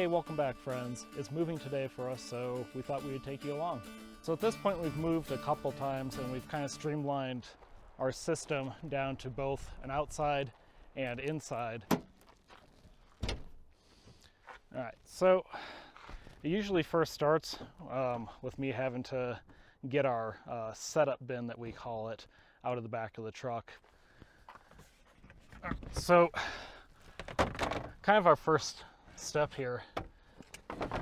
welcome back friends. It's moving today for us, so we thought we would take you along. So at this point we've moved a couple times and we've kind of streamlined our system down to both an outside and inside. All right, so it usually first starts with me having to get our setup bin, that we call it, out of the back of the truck. So kind of our first step here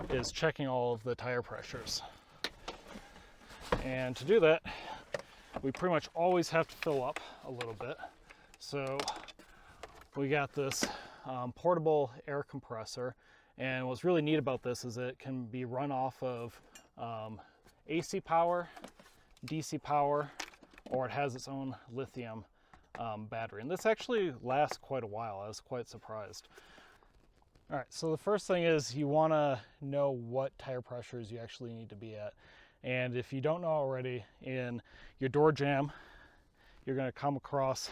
is checking all of the tire pressures. And to do that, we pretty much always have to fill up a little bit. So we got this portable air compressor, and what's really neat about this is it can be run off of AC power, DC power, or it has its own lithium battery. And this actually lasts quite a while. I was quite surprised. All right, so the first thing is you want to know what tire pressures you actually need to be at. And if you don't know already, in your door jamb, you're going to come across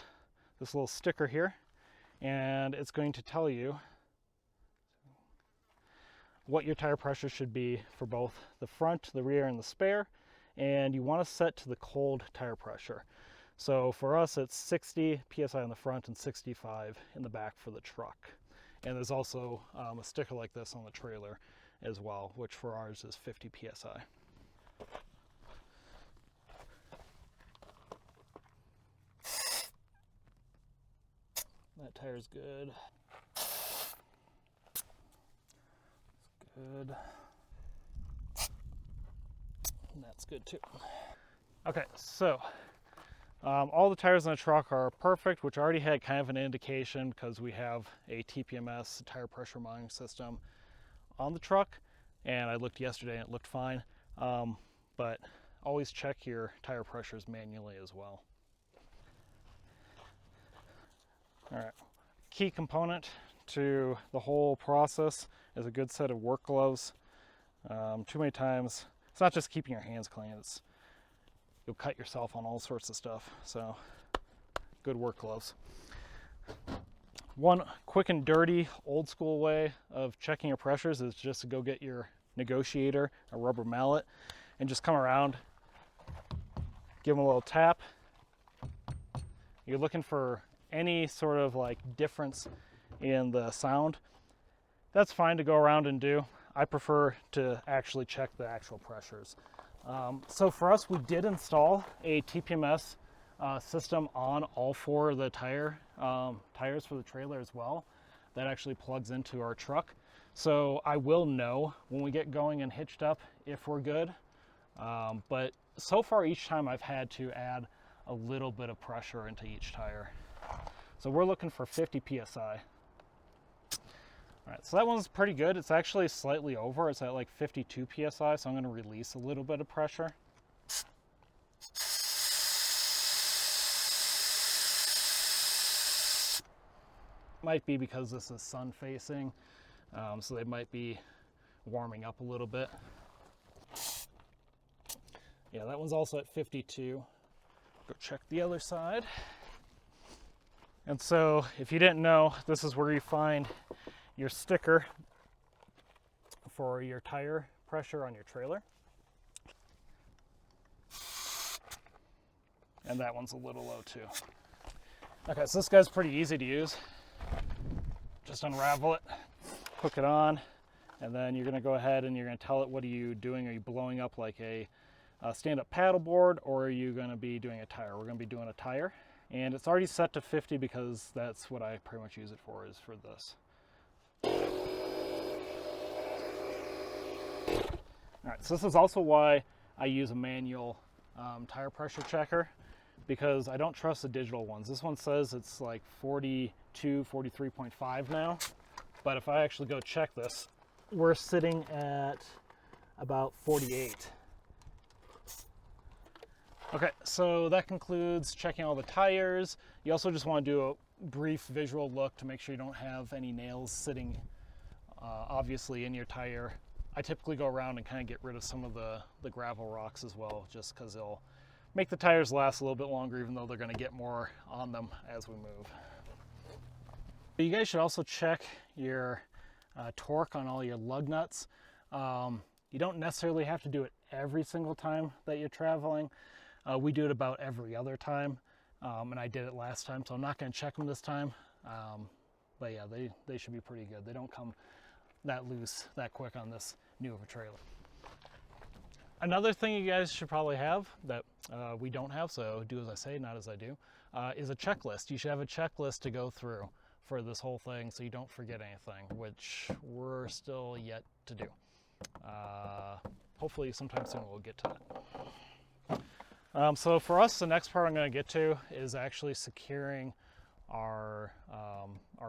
this little sticker here, and it's going to tell you what your tire pressure should be for both the front, the rear, and the spare. And you want to set to the cold tire pressure. So for us, it's 60 psi on the front and 65 in the back for the truck. And there's also a sticker like this on the trailer as well, which for ours is 50 psi. That tire's good. It's good. And that's good too. Okay, so all the tires in the truck are perfect, which already had kind of an indication because we have a TPMS, tire pressure monitoring system, on the truck. And I looked yesterday and it looked fine. But always check your tire pressures manually as well. All right, key component to the whole process is a good set of work gloves. Too many times, it's not just keeping your hands clean, you'll cut yourself on all sorts of stuff. So good work gloves. One quick and dirty old school way of checking your pressures is just to go get your negotiator, a rubber mallet, and just come around, give them a little tap. You're looking for any sort of like difference in the sound. That's fine to go around and do. I prefer to actually check the actual pressures. So for us, we did install a TPMS system on all four of the tires for the trailer as well. That actually plugs into our truck. So I will know when we get going and hitched up if we're good. But so far each time I've had to add a little bit of pressure into each tire. So we're looking for 50 psi. All right, so that one's pretty good. It's actually slightly over. It's at like 52 psi, so I'm going to release a little bit of pressure. Might be because this is sun facing, so they might be warming up a little bit. Yeah, that one's also at 52. Go check the other side. And so if you didn't know, this is where you find your sticker for your tire pressure on your trailer. And that one's a little low too. Okay, so this guy's pretty easy to use. Just unravel it, hook it on, and then you're gonna go ahead and you're gonna tell it what are you doing. Are you blowing up like a stand-up paddleboard, or are you gonna be doing a tire? We're gonna be doing a tire. And it's already set to 50 because that's what I pretty much use it for, is for this. All right, so this is also why I use a manual tire pressure checker, because I don't trust the digital ones. This one says it's like 42, 43.5 now, but if I actually go check this, we're sitting at about 48. Okay, so that concludes checking all the tires. You also just want to do a brief visual look to make sure you don't have any nails sitting obviously in your tire. I typically go around and kind of get rid of some of the gravel rocks as well, just because it'll make the tires last a little bit longer, even though they're going to get more on them as we move. You guys should also check your torque on all your lug nuts. You don't necessarily have to do it every single time that you're traveling. We do it about every other time, and I did it last time, so I'm not going to check them this time. But yeah, they should be pretty good. They don't come that loose that quick on this new of a trailer. Another thing you guys should probably have that we don't have, so do as I say, not as I do, is a checklist. You should have a checklist to go through for this whole thing so you don't forget anything, which we're still yet to do. Hopefully sometime soon we'll get to that. So for us, the next part I'm going to get to is actually securing our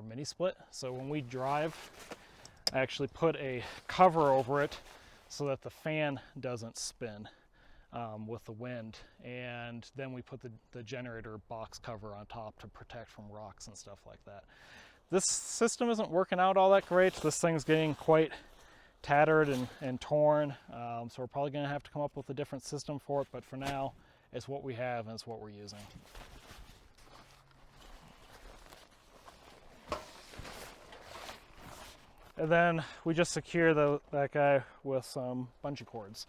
mini split. So when we drive, I actually put a cover over it so that the fan doesn't spin with the wind, and then we put the generator box cover on top to protect from rocks and stuff like that. This system isn't working out all that great. This thing's getting quite tattered and torn, so we're probably going to have to come up with a different system for it, but for now it's what we have and it's what we're using. And then we just secure that guy with some bungee cords.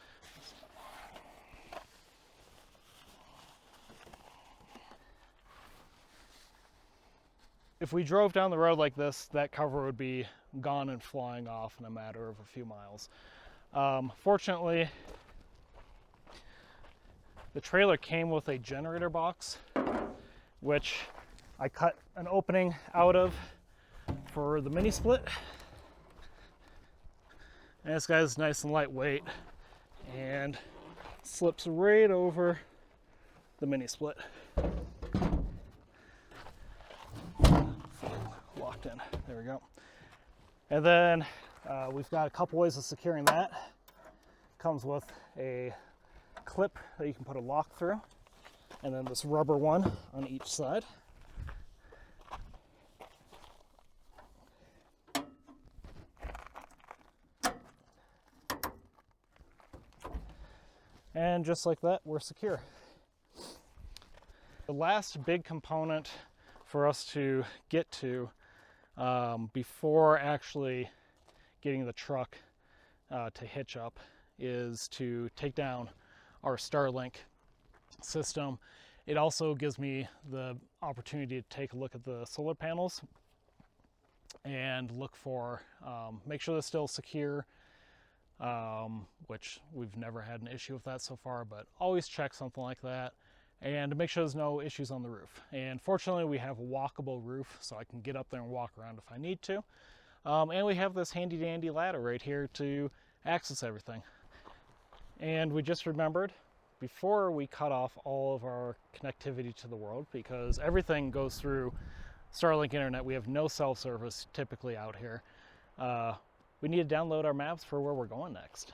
If we drove down the road like this, that cover would be gone and flying off in a matter of a few miles. Fortunately, the trailer came with a generator box, which I cut an opening out of for the mini split. And this guy's nice and lightweight and slips right over the mini split. Locked in. There we go. And then we've got a couple ways of securing that. Comes with a clip that you can put a lock through, and then this rubber one on each side. And just like that, we're secure. The last big component for us to get to before actually getting the truck to hitch up is to take down our Starlink system. It also gives me the opportunity to take a look at the solar panels and look for, make sure they're still secure, which we've never had an issue with that so far, but always check something like that, and to make sure there's no issues on the roof. And fortunately we have a walkable roof, so I can get up there and walk around if I need to. And we have this handy dandy ladder right here to access everything. And we just remembered, before we cut off all of our connectivity to the world, because everything goes through Starlink internet, we have no cell service typically out here, we need to download our maps for where we're going next.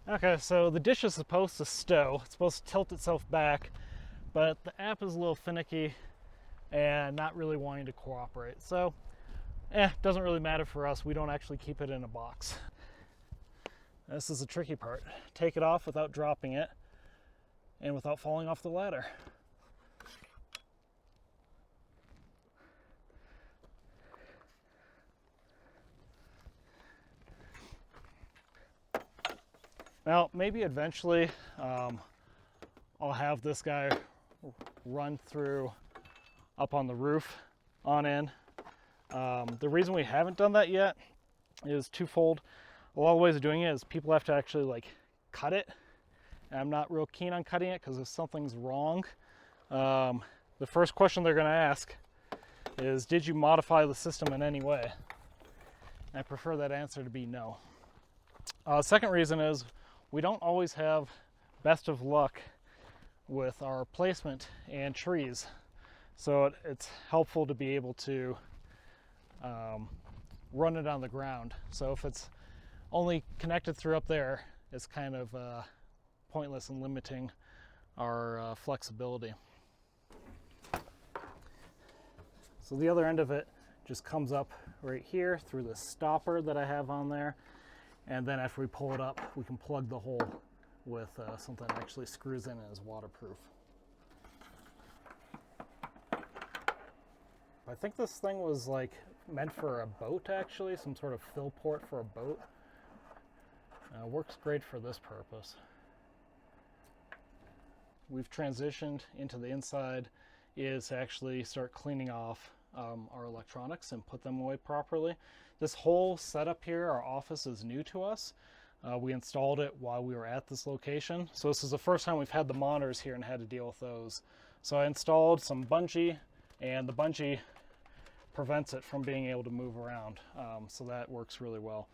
Okay, so the dish is supposed to stow. It's supposed to tilt itself back, but the app is a little finicky and not really wanting to cooperate. So, doesn't really matter for us. We don't actually keep it in a box. This is the tricky part. Take it off without dropping it and without falling off the ladder. Now, maybe eventually I'll have this guy run through up on the roof on in. The reason we haven't done that yet is twofold. A lot of ways of doing it is people have to actually like cut it, and I'm not real keen on cutting it because if something's wrong, the first question they're going to ask is, did you modify the system in any way? And I prefer that answer to be no. Second reason is we don't always have best of luck with our placement and trees, so it's helpful to be able to run it on the ground. So if it's only connected through up there, it's kind of pointless in limiting our flexibility. So the other end of it just comes up right here through the stopper that I have on there, and then after we pull it up, we can plug the hole with something that actually screws in and is waterproof. I think this thing was like meant for a boat, actually, some sort of fill port for a boat. Works great for this purpose. We've transitioned into the inside is to actually start cleaning off our electronics and put them away properly. This whole setup here, our office, is new to us. We installed it while we were at this location. So this is the first time we've had the monitors here and had to deal with those. So I installed some bungee, and the bungee prevents it from being able to move around. So that works really well.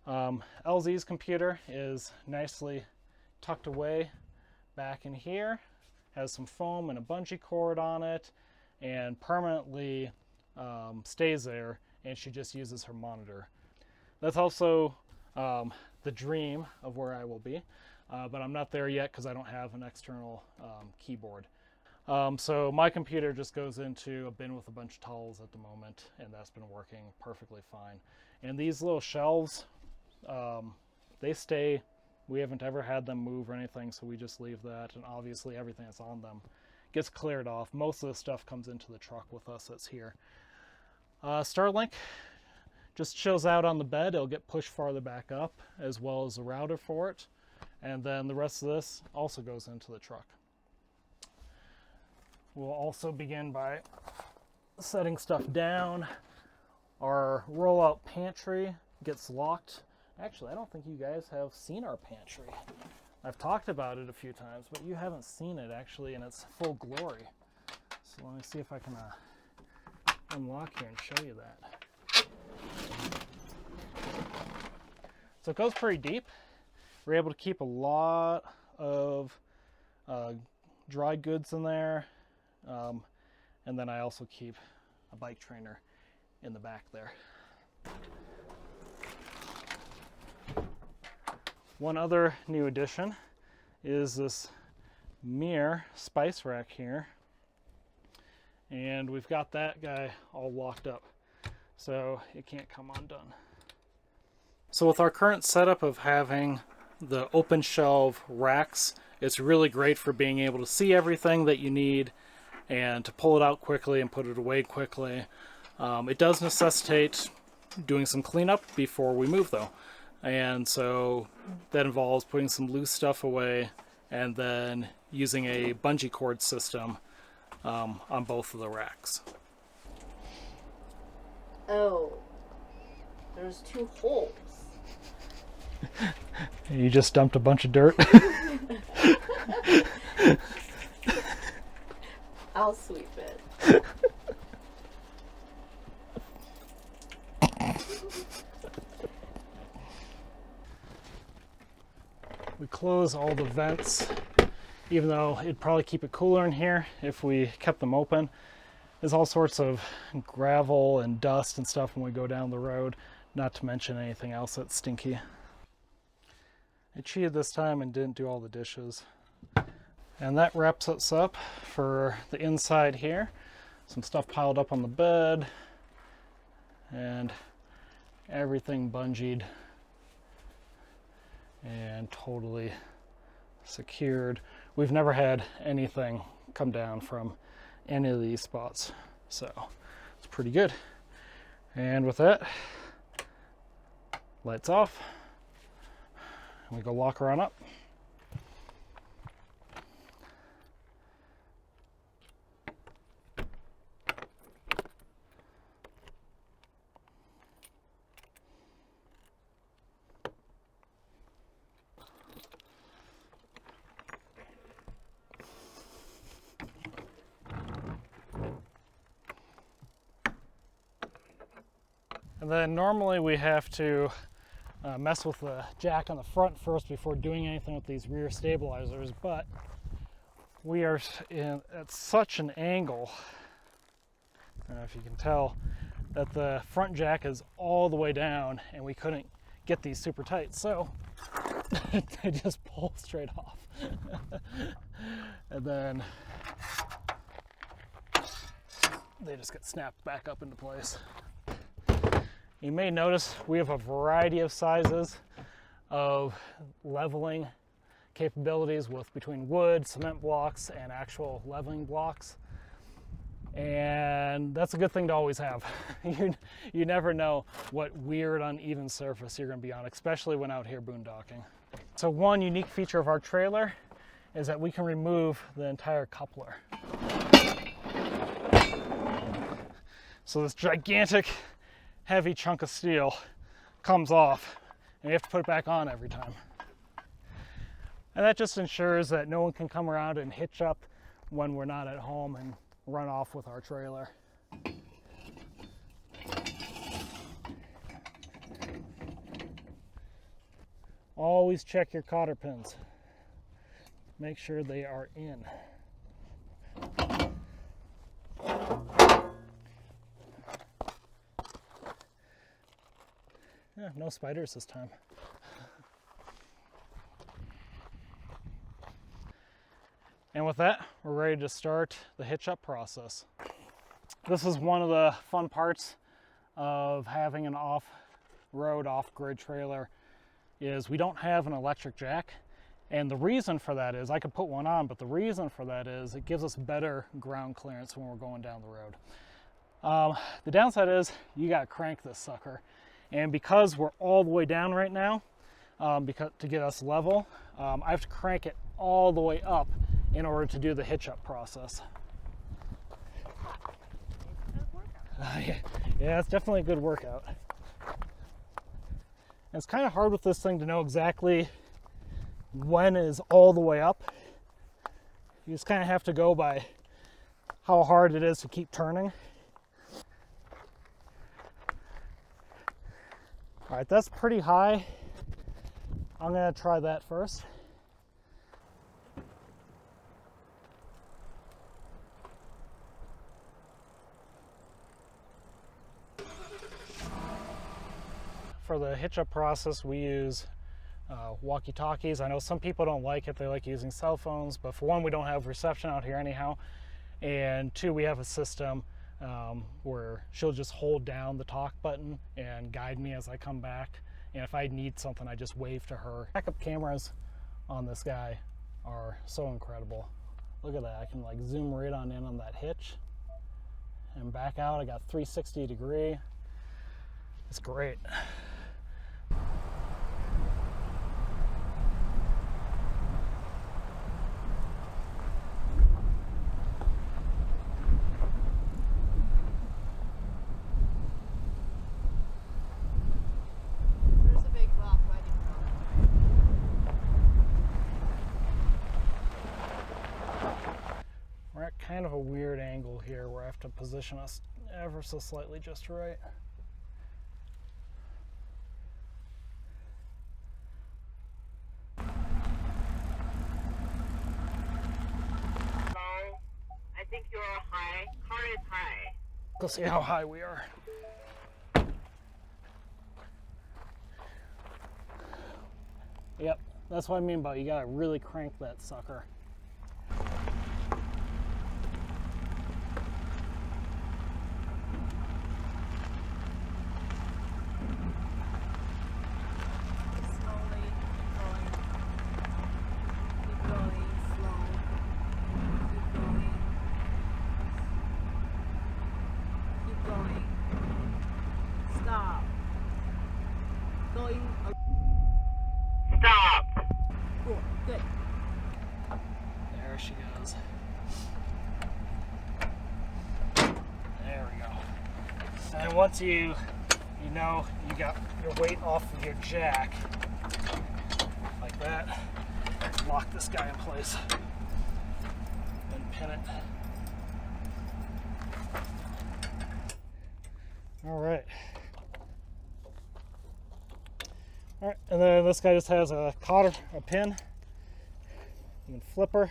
LZ's computer is nicely tucked away back in here, has some foam and a bungee cord on it, and permanently stays there, and she just uses her monitor. That's also the dream of where I will be, but I'm not there yet because I don't have an external keyboard. So my computer just goes into a bin with a bunch of towels at the moment, and that's been working perfectly fine. And these little shelves, they stay. We haven't ever had them move or anything, so we just leave that, and obviously everything that's on them gets cleared off. Most of the stuff comes into the truck with us that's here. Starlink just chills out on the bed. It'll get pushed farther back up, as well as the router for it, and then the rest of this also goes into the truck. We'll also begin by setting stuff down. Our rollout pantry gets locked. Actually, I don't think you guys have seen our pantry. I've talked about it a few times, but you haven't seen it actually in its full glory. So let me see if I can unlock here and show you that. So it goes pretty deep. We're able to keep a lot of dry goods in there. And then I also keep a bike trainer in the back there. One other new addition is this mirror spice rack here, and we've got that guy all locked up so it can't come undone. So with our current setup of having the open shelf racks, it's really great for being able to see everything that you need and to pull it out quickly and put it away quickly. It does necessitate doing some cleanup before we move though. And so that involves putting some loose stuff away and then using a bungee cord system on both of the racks. Oh, there's 2 holes. You just dumped a bunch of dirt. I'll sweep it. We close all the vents, even though it'd probably keep it cooler in here if we kept them open. There's all sorts of gravel and dust and stuff when we go down the road, not to mention anything else that's stinky. I cheated this time and didn't do all the dishes. And that wraps us up for the inside here. Some stuff piled up on the bed and everything bungeed and totally secured. We've never had anything come down from any of these spots, so it's pretty good. And with that, lights off, and we go walkaround up. And then normally we have to mess with the jack on the front first before doing anything with these rear stabilizers, but we are at such an angle, I don't know if you can tell, that the front jack is all the way down and we couldn't get these super tight, so they just pull straight off. And then they just get snapped back up into place. You may notice we have a variety of sizes of leveling capabilities with between wood, cement blocks, and actual leveling blocks. And that's a good thing to always have. You never know what weird uneven surface you're going to be on, especially when out here boondocking. So one unique feature of our trailer is that we can remove the entire coupler. So this gigantic heavy chunk of steel comes off and you have to put it back on every time. And that just ensures that no one can come around and hitch up when we're not at home and run off with our trailer. Always check your cotter pins. Make sure they are in. Yeah, no spiders this time. And with that, we're ready to start the hitch up process. This is one of the fun parts of having an off-road, off-grid trailer is we don't have an electric jack. And the reason for that is, I could put one on, but the reason for that is it gives us better ground clearance when we're going down the road. The downside is you gotta crank this sucker. And because we're all the way down right now, to get us level, I have to crank it all the way up in order to do the hitch up process. Yeah, it's definitely a good workout. And it's kind of hard with this thing to know exactly when is all the way up. You just kind of have to go by how hard it is to keep turning. All right, that's pretty high. I'm gonna try that first. For the hitch up process, we use walkie-talkies. I know some people don't like it, they like using cell phones, but for one, we don't have reception out here anyhow, and two, we have a system where she'll just hold down the talk button and guide me as I come back, and if I need something, I just wave to her. Backup cameras on this guy are so incredible. Look at that, I can like zoom right on in on that hitch and back out. I got 360 degree. It's great. There's a big rock right in front. We're at kind of a weird angle here where I have to position us ever so slightly just right. I think you're high. Car is high. Let's see how high we are. Yep, that's what I mean by you gotta really crank that sucker. Slowly going. Keep going, slow. Keep going. Keep going. Stop. Going. Stop. Cool. Good. There she goes. There we go. And once you know you got your weight off of your jack, like that, lock this guy in place and pin it. All right. All right, and then this guy just has a cotter, a pin. You can flip her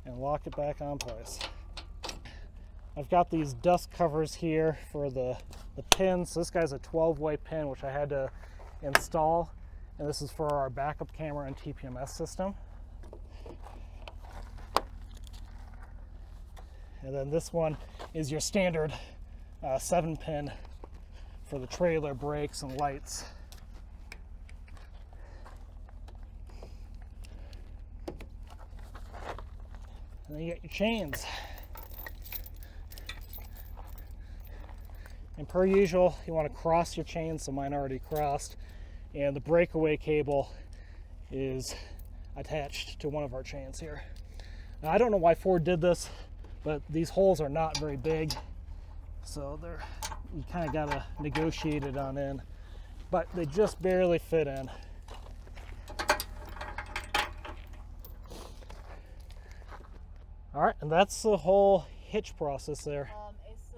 and lock it back on place. I've got these dust covers here for the pins. So this guy's a 12-way pin, which I had to install. And this is for our backup camera and TPMS system. And then this one is your standard 7-pin for the trailer, brakes, and lights. And then you get your chains. And per usual, you want to cross your chain, so mine already crossed. And the breakaway cable is attached to one of our chains here. Now, I don't know why Ford did this, but these holes are not very big. So you kind of got to negotiate it on in. But they just barely fit in. All right, and that's the whole hitch process there. It's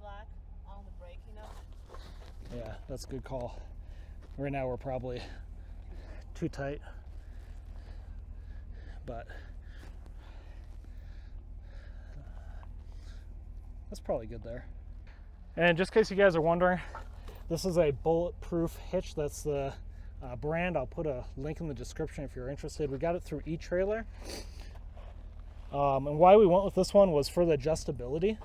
slack on the brake, you know. Yeah, that's a good call. Right now we're probably too tight, but that's probably good there. And just in case you guys are wondering, this is a bulletproof hitch. That's the brand. I'll put a link in the description if you're interested. We got it through eTrailer. And why we went with this one was for the adjustability.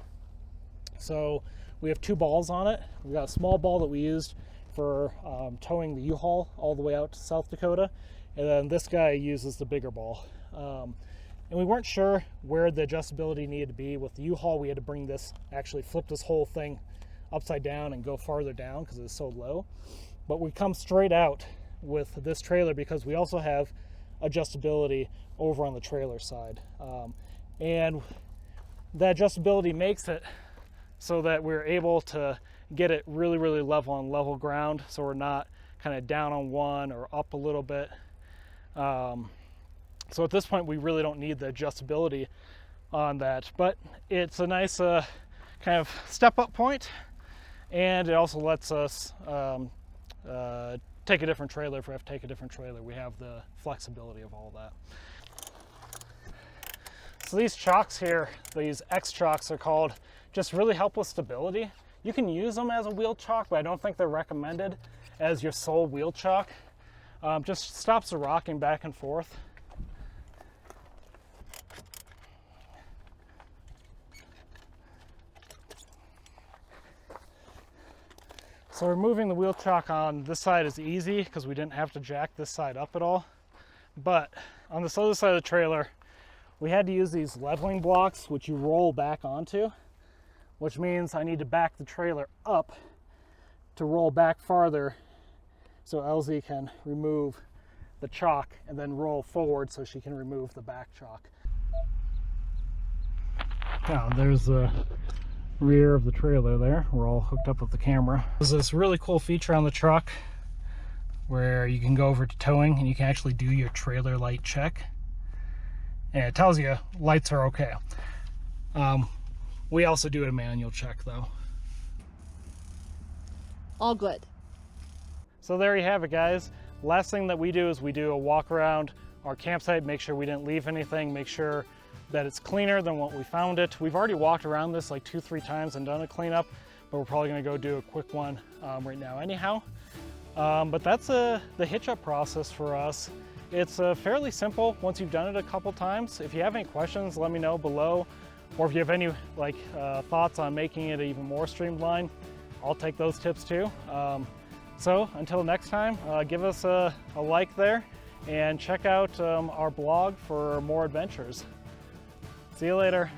So we have 2 balls on it. We got a small ball that we used for towing the U-Haul all the way out to South Dakota, and then this guy uses the bigger ball. And we weren't sure where the adjustability needed to be. With the U-Haul, we had to actually flip this whole thing upside down and go farther down because it's so low. But we come straight out with this trailer because we also have adjustability over on the trailer side. And that adjustability makes it so that we're able to get it really, really level on level ground, so we're not kind of down on one or up a little bit. So at this point, we really don't need the adjustability on that, but it's a nice kind of step up point, and it also lets us take a different trailer if we have to take a different trailer. We have the flexibility of all that. So these chocks here, these X chocks are called, just really help with stability. You can use them as a wheel chock, but I don't think they're recommended as your sole wheel chock. Just stops the rocking back and forth. So removing the wheel chock on this side is easy because we didn't have to jack this side up at all. But on this other side of the trailer, we had to use these leveling blocks, which you roll back onto, which means I need to back the trailer up to roll back farther so LZ can remove the chock and then roll forward so she can remove the back chock. Now there's the rear of the trailer there. We're all hooked up with the camera. There's this really cool feature on the truck where you can go over to towing and you can actually do your trailer light check. And it tells you lights are okay. We also do a manual check though. All good. So there you have it, guys. Last thing that we do is we do a walk around our campsite, make sure we didn't leave anything, make sure that it's cleaner than what we found it. We've already walked around this like 2-3 times and done a cleanup, but we're probably gonna go do a quick one right now anyhow. But that's the hitch-up process for us. It's fairly simple once you've done it a couple times. If you have any questions, let me know below. Or if you have any thoughts on making it even more streamlined, I'll take those tips too. So until next time, give us a like there and check out our blog for more adventures. See you later.